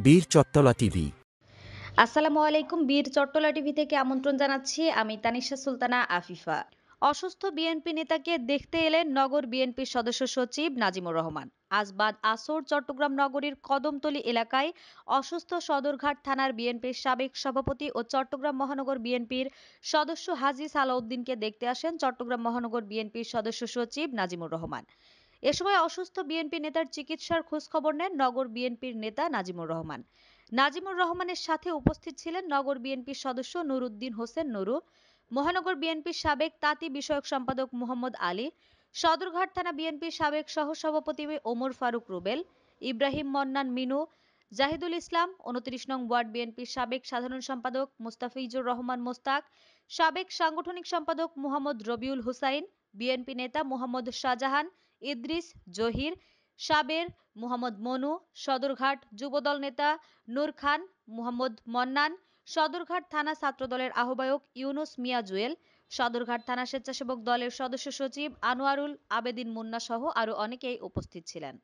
বীর চট্টলা টিভি। আসসালামু আলাইকুম। বীর চট্টলা টিভি থেকে আমন্ত্রণ জানাচ্ছি। আমি তানিশা সুলতানা আফিফা। অসুস্থ বিএনপি নেতাকে দেখতে এলেন নগর বিএনপির সদস্য সচিব নাজিমুর রহমান। আজ বাদ আসর চট্টগ্রাম নগরীর কদমতলী এলাকায় অসুস্থ সদরঘাট থানার বিএনপির সাবেক সভাপতি ও চট্টগ্রাম মহানগর বিএনপির সদস্য হাজী সালাউদ্দিনকে দেখতে আসেন চট্টগ্রাম মহানগর বিএনপির সদস্য সচিব নাজিমুর রহমান। এ সময় অসুস্থ বিএনপি নেতার চিকিৎসার খোঁজখবর নেন নগর বিএনপির নেতা নাজিমুর রহমান। নাজিমুর রহমানের সাথে উপস্থিত ছিলেন নগর বিএনপির সদস্য নুরুদ্দিন হোসেন নুরু, মহানগর বিএনপির সাবেক তাঁতি বিষয়ক সম্পাদক মুহাম্মদ আলী, সদরঘাট থানা বিএনপির সাবেক সহসভাপতি ওমর ফারুক রুবেল, ইব্রাহিম মন্নান মিনু, জাহিদুল ইসলাম, ২৯ নং ওয়ার্ড বিএনপির সাবেক সাধারণ সম্পাদক মুস্তাফিজুর রহমান মোস্তাক, সাবেক সাংগঠনিক সম্পাদক মুহাম্মদ রবিউল হুসাইন, বিএনপি নেতা মুহাম্মদ শাহজাহান, ইদ্রিস, জহির, সাবের, মুহাম্মদ মনু, সদরঘাট যুবদল নেতা নূর খান, মুহাম্মদ মন্নান, সদরঘাট থানা ছাত্রদলের আহ্বায়ক ইউনুস মিয়া জুয়েল, সদরঘাট থানা স্বেচ্ছাসেবক দলের সদস্য সচিব আনোয়ারুল আবেদিন মুন্না সহ আরো অনেকেই উপস্থিত ছিলেন।